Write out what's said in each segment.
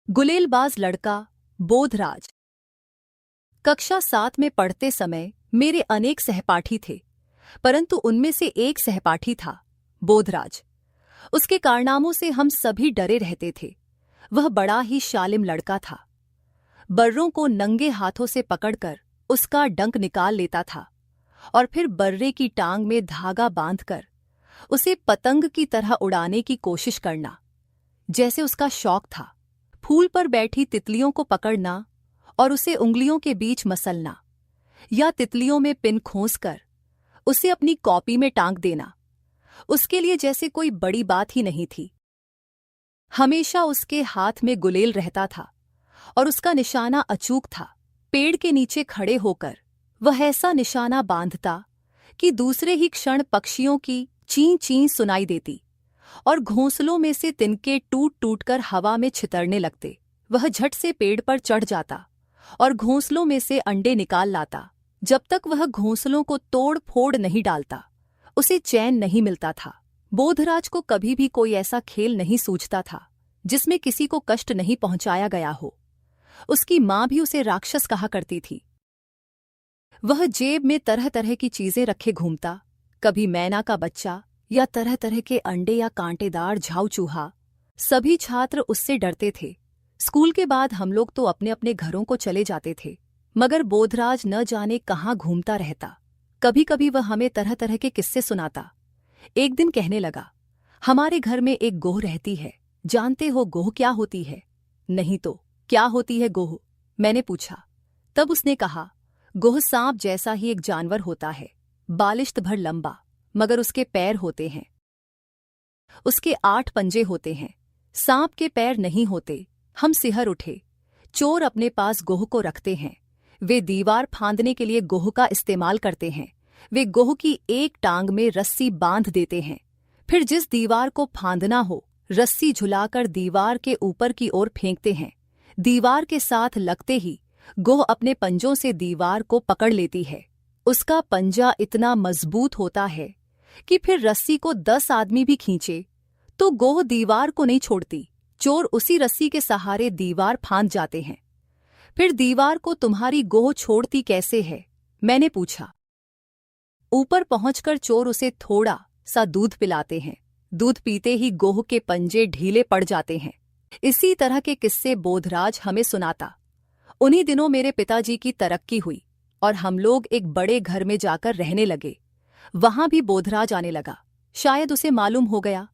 गुलेलबाज लड़का बोधराज। कक्षा 7 में पढ़ते समय मेरे अनेक सहपाठी थे, परंतु उनमें से एक सहपाठी था बोधराज। उसके कारनामों से हम सभी डरे रहते थे। वह बड़ा ही शालिम लड़का था। बर्रों को नंगे हाथों से पकड़कर उसका डंक निकाल लेता था और फिर बर्रे की टांग में धागा बांधकर उसे पतंग की तरह उड़ाने की कोशिश करना, जैसे उसका शौक था। फूल पर बैठी तितलियों को पकड़ना और उसे उंगलियों के बीच मसलना, या तितलियों में पिन खोंसकर उसे अपनी कॉपी में टांग देना, उसके लिए जैसे कोई बड़ी बात ही नहीं थी। हमेशा उसके हाथ में गुलेल रहता था और उसका निशाना अचूक था। पेड़ के नीचे खड़े होकर वह ऐसा निशाना बांधता कि दूसरे ही क्षण पक्षियों की चीं चीं सुनाई देती और घोंसलों में से तिनके टूट टूटकर हवा में छितरने लगते। वह झट से पेड़ पर चढ़ जाता और घोंसलों में से अंडे निकाल लाता। जब तक वह घोंसलों को तोड़ फोड़ नहीं डालता, उसे चैन नहीं मिलता था। बोधराज को कभी भी कोई ऐसा खेल नहीं सूझता था जिसमें किसी को कष्ट नहीं पहुंचाया गया हो। उसकी मां भी उसे राक्षस कहा करती थी। वह जेब में तरह तरह की चीजें रखे घूमता, कभी मैना का बच्चा या तरह तरह के अंडे या कांटेदार झाऊ चूहा। सभी छात्र उससे डरते थे। स्कूल के बाद हम लोग तो अपने अपने घरों को चले जाते थे, मगर बोधराज न जाने कहाँ घूमता रहता। कभी कभी वह हमें तरह तरह के किस्से सुनाता। एक दिन कहने लगा, हमारे घर में एक गोह रहती है। जानते हो गोह क्या होती है? नहीं तो क्या होती है गोह? मैंने पूछा। तब उसने कहा, गोह सांप जैसा ही एक जानवर होता है, बालिश्त भर लंबा, मगर उसके पैर होते हैं। उसके 8 पंजे होते हैं। सांप के पैर नहीं होते। हम सिहर उठे। चोर अपने पास गोह को रखते हैं। वे दीवार फांदने के लिए गोह का इस्तेमाल करते हैं। वे गोह की एक टांग में रस्सी बांध देते हैं, फिर जिस दीवार को फांदना हो रस्सी झुलाकर दीवार के ऊपर की ओर फेंकते हैं। दीवार के साथ लगते ही गोह अपने पंजों से दीवार को पकड़ लेती है। उसका पंजा इतना मजबूत होता है कि फिर रस्सी को 10 आदमी भी खींचे तो गोह दीवार को नहीं छोड़ती। चोर उसी रस्सी के सहारे दीवार फांद जाते हैं। फिर दीवार को तुम्हारी गोह छोड़ती कैसे है? मैंने पूछा। ऊपर पहुंचकर चोर उसे थोड़ा सा दूध पिलाते हैं। दूध पीते ही गोह के पंजे ढीले पड़ जाते हैं। इसी तरह के किस्से बोधराज हमें सुनाता। उन्हीं दिनों मेरे पिताजी की तरक्की हुई और हम लोग एक बड़े घर में जाकर रहने लगे। वहां भी बोधराज आने लगा। शायद उसे मालूम हो गया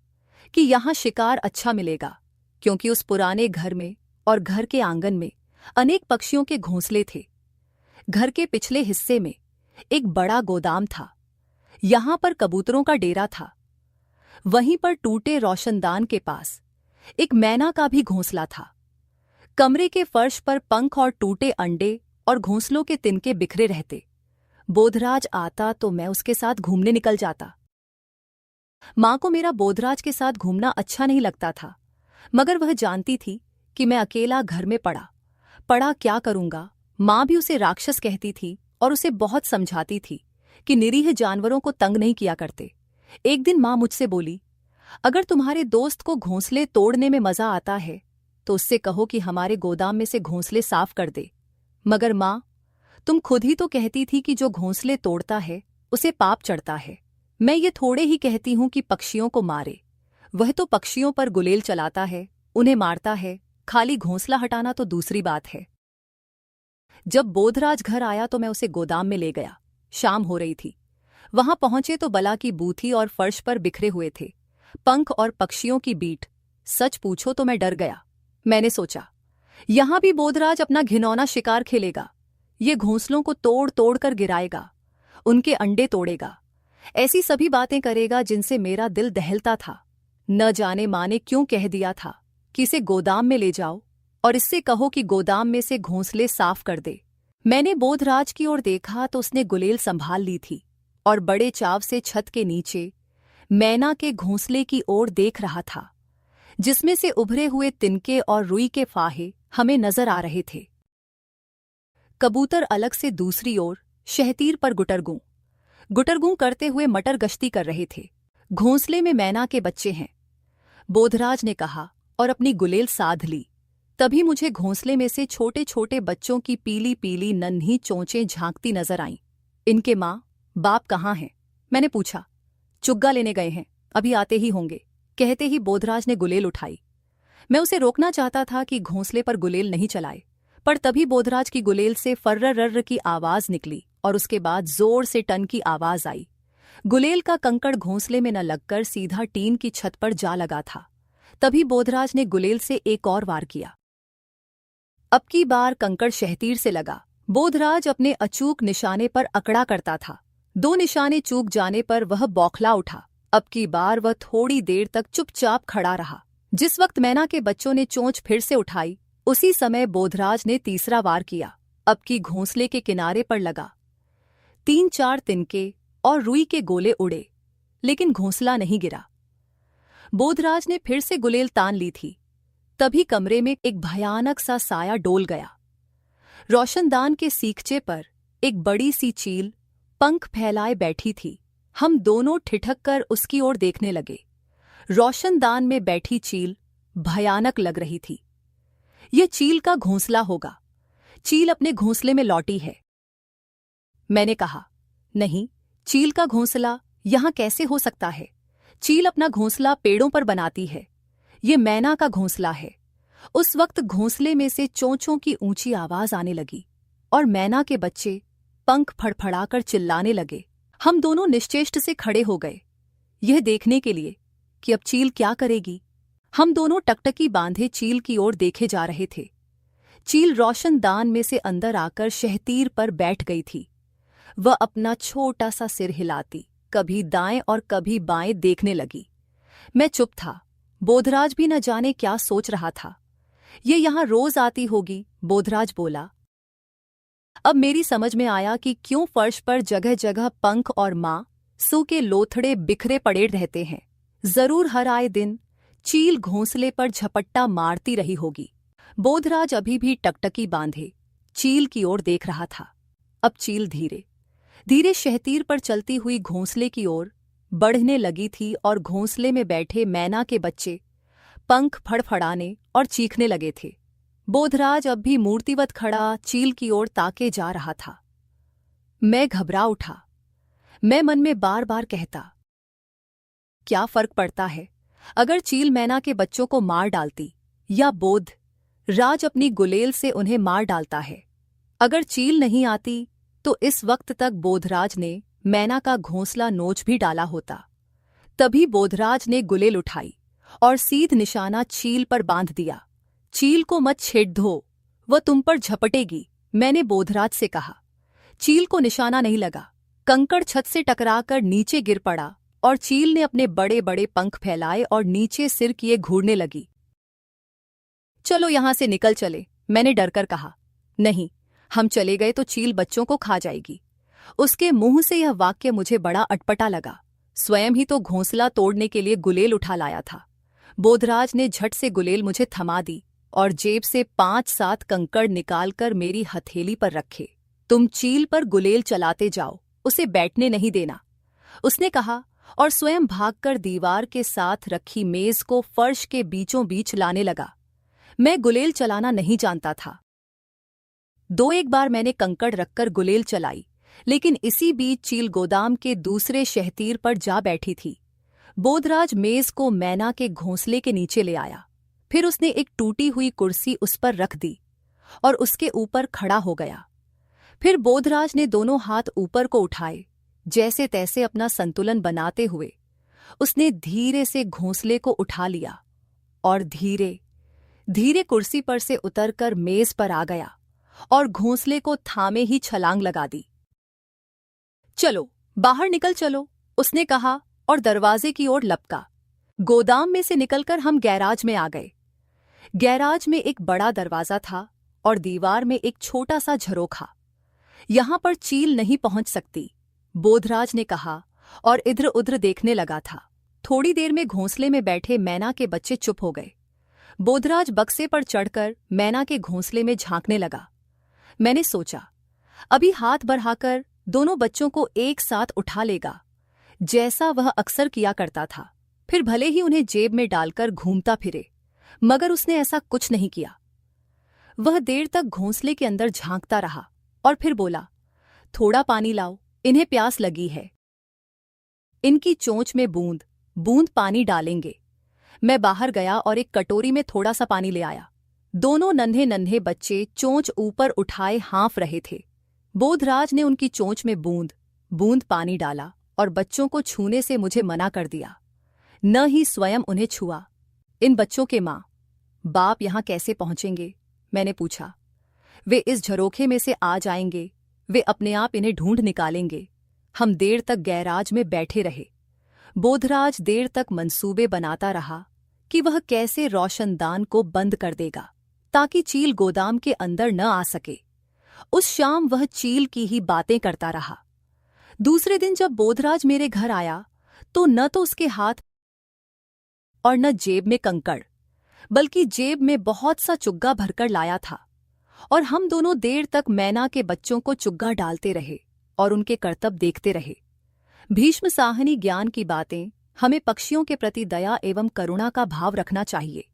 कि यहां शिकार अच्छा मिलेगा, क्योंकि उस पुराने घर में और घर के आंगन में अनेक पक्षियों के घोंसले थे। घर के पिछले हिस्से में एक बड़ा गोदाम था। यहां पर कबूतरों का डेरा था। वहीं पर टूटे रोशनदान के पास एक मैना का भी घोंसला था। कमरे के फर्श पर पंख और टूटे अंडे और घोंसलों के तिनके बिखरे रहते। बोधराज आता तो मैं उसके साथ घूमने निकल जाता। मां को मेरा बोधराज के साथ घूमना अच्छा नहीं लगता था, मगर वह जानती थी कि मैं अकेला घर में पड़ा क्या करूंगा। मां भी उसे राक्षस कहती थी और उसे बहुत समझाती थी कि निरीह जानवरों को तंग नहीं किया करते। एक दिन मां मुझसे बोली, अगर तुम्हारे दोस्त को घोंसले तोड़ने में मजा आता है तो उससे कहो कि हमारे गोदाम में से घोंसले साफ कर दे। मगर मां, तुम खुद ही तो कहती थी कि जो घोंसले तोड़ता है उसे पाप चढ़ता है। मैं ये थोड़े ही कहती हूं कि पक्षियों को मारे। वह तो पक्षियों पर गुलेल चलाता है, उन्हें मारता है। खाली घोंसला हटाना तो दूसरी बात है। जब बोधराज घर आया तो मैं उसे गोदाम में ले गया। शाम हो रही थी। वहां पहुंचे तो बला की बूथी और फर्श पर बिखरे हुए थे पंख और पक्षियों की बीट। सच पूछो तो मैं डर गया। मैंने सोचा, यहां भी बोधराज अपना घिनौना शिकार खेलेगा। ये घोंसलों को तोड़ तोड़ कर गिराएगा, उनके अंडे तोड़ेगा, ऐसी सभी बातें करेगा जिनसे मेरा दिल दहलता था। न जाने माँ ने क्यों कह दिया था कि इसे गोदाम में ले जाओ और इससे कहो कि गोदाम में से घोंसले साफ कर दे। मैंने बोधराज की ओर देखा तो उसने गुलेल संभाल ली थी और बड़े चाव से छत के नीचे मैना के घोंसले की ओर देख रहा था, जिसमें से उभरे हुए तिनके और रुई के फाहे हमें नजर आ रहे थे। कबूतर अलग से दूसरी ओर शहतीर पर गुटरगूं करते हुए मटर गश्ती कर रहे थे। घोंसले में मैना के बच्चे हैं, बोधराज ने कहा और अपनी गुलेल साध ली। तभी मुझे घोंसले में से छोटे छोटे बच्चों की पीली पीली नन्ही चोंचें झांकती नजर आईं। इनके माँ बाप कहाँ हैं? मैंने पूछा। चुग्गा लेने गए हैं, अभी आते ही होंगे, कहते ही बोधराज ने गुलेल उठाई। मैं उसे रोकना चाहता था कि घोंसले पर गुलेल नहीं चलाए, पर तभी बोधराज की गुलेल से फर्र रर्र की आवाज निकली और उसके बाद जोर से टन की आवाज आई। गुलेल का कंकड़ घोंसले में न लगकर सीधा टीन की छत पर जा लगा था। तभी बोधराज ने गुलेल से एक और वार किया। अब की बार कंकड़ शहतीर से लगा। बोधराज अपने अचूक निशाने पर अकड़ा करता था। 2 निशाने चूक जाने पर वह बौखला उठा। अब की बार वह थोड़ी देर तक चुपचाप खड़ा रहा। जिस वक्त मैना के बच्चों ने चोंच फिर से उठाई, उसी समय बोधराज ने तीसरा वार किया। अब की घोंसले के किनारे पर लगा। 3-4 तिनके और रुई के गोले उड़े, लेकिन घोंसला नहीं गिरा। बोधराज ने फिर से गुलेल तान ली थी। तभी कमरे में एक भयानक सा साया डोल गया। रोशनदान के सीखचे पर एक बड़ी सी चील पंख फैलाए बैठी थी। हम दोनों ठिठक कर उसकी ओर देखने लगे। रोशनदान में बैठी चील भयानक लग रही थी। यह चील का घोंसला होगा। चील अपने घोंसले में लौटी है। मैंने कहा, नहीं, चील का घोंसला यहां कैसे हो सकता है? चील अपना घोंसला पेड़ों पर बनाती है। ये मैना का घोंसला है। उस वक्त घोंसले में से चोंचों की ऊंची आवाज आने लगी और मैना के बच्चे पंख फड़फड़ाकर चिल्लाने लगे। हम दोनों निश्चेष्ट से खड़े हो गए, यह देखने के लिए कि अब चील क्या करेगी। हम दोनों टकटकी बांधे चील की ओर देखे जा रहे थे। चील रोशनदान में से अंदर आकर शहतीर पर बैठ गई थी। वह अपना छोटा सा सिर हिलाती, कभी दाएं और कभी बाएं देखने लगी। मैं चुप था। बोधराज भी न जाने क्या सोच रहा था। ये यहां रोज आती होगी, बोधराज बोला। अब मेरी समझ में आया कि क्यों फर्श पर जगह जगह पंख और माँ सू के लोथड़े बिखरे पड़े रहते हैं। जरूर हर आए दिन चील घोंसले पर झपट्टा मारती रही होगी। बोधराज अभी भी टकटकी बांधे चील की ओर देख रहा था। अब चील धीरे धीरे शहतीर पर चलती हुई घोंसले की ओर बढ़ने लगी थी और घोंसले में बैठे मैना के बच्चे पंख फड़फड़ाने और चीखने लगे थे। बोधराज अब भी मूर्तिवत खड़ा चील की ओर ताके जा रहा था। मैं घबरा उठा। मैं मन में बार बार कहता, क्या फर्क पड़ता है अगर चील मैना के बच्चों को मार डालती या बोधराज अपनी गुलेल से उन्हें मार डालता है। अगर चील नहीं आती तो इस वक्त तक बोधराज ने मैना का घोंसला नोच भी डाला होता। तभी बोधराज ने गुलेल उठाई और सीध निशाना चील पर बांध दिया। चील को मत छेड़ दो, वह तुम पर झपटेगी, मैंने बोधराज से कहा। चील को निशाना नहीं लगा। कंकड़ छत से टकराकर नीचे गिर पड़ा और चील ने अपने बड़े बड़े पंख फैलाए और नीचे सिर किए घूरने लगी। चलो यहां से निकल चले, मैंने डरकर कहा। नहीं, हम चले गए तो चील बच्चों को खा जाएगी। उसके मुंह से यह वाक्य मुझे बड़ा अटपटा लगा। स्वयं ही तो घोंसला तोड़ने के लिए गुलेल उठा लाया था। बोधराज ने झट से गुलेल मुझे थमा दी और जेब से 5-7 कंकड़ निकालकर मेरी हथेली पर रखे। तुम चील पर गुलेल चलाते जाओ, उसे बैठने नहीं देना, उसने कहा और स्वयं भागकर दीवार के साथ रखी मेज को फर्श के बीचों बीच लाने लगा। मैं गुलेल चलाना नहीं जानता था। 2-1 बार मैंने कंकड़ रखकर गुलेल चलाई, लेकिन इसी बीच चील गोदाम के दूसरे शहतीर पर जा बैठी थी। बोधराज मेज को मैना के घोंसले के नीचे ले आया। फिर उसने एक टूटी हुई कुर्सी उस पर रख दी और उसके ऊपर खड़ा हो गया। फिर बोधराज ने दोनों हाथ ऊपर को उठाए, जैसे तैसे अपना संतुलन बनाते हुए उसने धीरे से घोंसले को उठा लिया और धीरे धीरे कुर्सी पर से उतरकर मेज पर आ गया और घोंसले को थामे ही छलांग लगा दी। चलो बाहर निकल चलो, उसने कहा और दरवाजे की ओर लपका। गोदाम में से निकलकर हम गैराज में आ गए। गैराज में एक बड़ा दरवाजा था और दीवार में एक छोटा सा झरोखा। यहां पर चील नहीं पहुंच सकती, बोधराज ने कहा और इधर उधर देखने लगा था। थोड़ी देर में घोंसले में बैठे मैना के बच्चे चुप हो गए। बोधराज बक्से पर चढ़कर मैना के घोंसले में झांकने लगा। मैंने सोचा, अभी हाथ बढ़ाकर दोनों बच्चों को एक साथ उठा लेगा, जैसा वह अक्सर किया करता था। फिर भले ही उन्हें जेब में डालकर घूमता फिरे, मगर उसने ऐसा कुछ नहीं किया। वह देर तक घोंसले के अंदर झांकता रहा और फिर बोला, थोड़ा पानी लाओ, इन्हें प्यास लगी है। इनकी चोंच में बूंद बूंद पानी डालेंगे। मैं बाहर गया और एक कटोरी में थोड़ा सा पानी ले आया। दोनों नन्हे नन्हे बच्चे चोंच ऊपर उठाए हाँफ रहे थे। बोधराज ने उनकी चोंच में बूंद बूंद पानी डाला और बच्चों को छूने से मुझे मना कर दिया, न ही स्वयं उन्हें छुआ। इन बच्चों के माँ बाप यहाँ कैसे पहुंचेंगे? मैंने पूछा। वे इस झरोखे में से आ जाएंगे, वे अपने आप इन्हें ढूंढ निकालेंगे। हम देर तक गैराज में बैठे रहे। बोधराज देर तक मंसूबे बनाता रहा कि वह कैसे रोशनदान को बंद कर देगा ताकि चील गोदाम के अंदर न आ सके। उस शाम वह चील की ही बातें करता रहा। दूसरे दिन जब बोधराज मेरे घर आया तो न तो उसके हाथ और न जेब में कंकड़, बल्कि जेब में बहुत सा चुग्गा भरकर लाया था। और हम दोनों देर तक मैना के बच्चों को चुग्गा डालते रहे और उनके करतब देखते रहे। भीष्म साहनी ज्ञान की बातें हमें पक्षियों के प्रति दया एवं करुणा का भाव रखना चाहिए।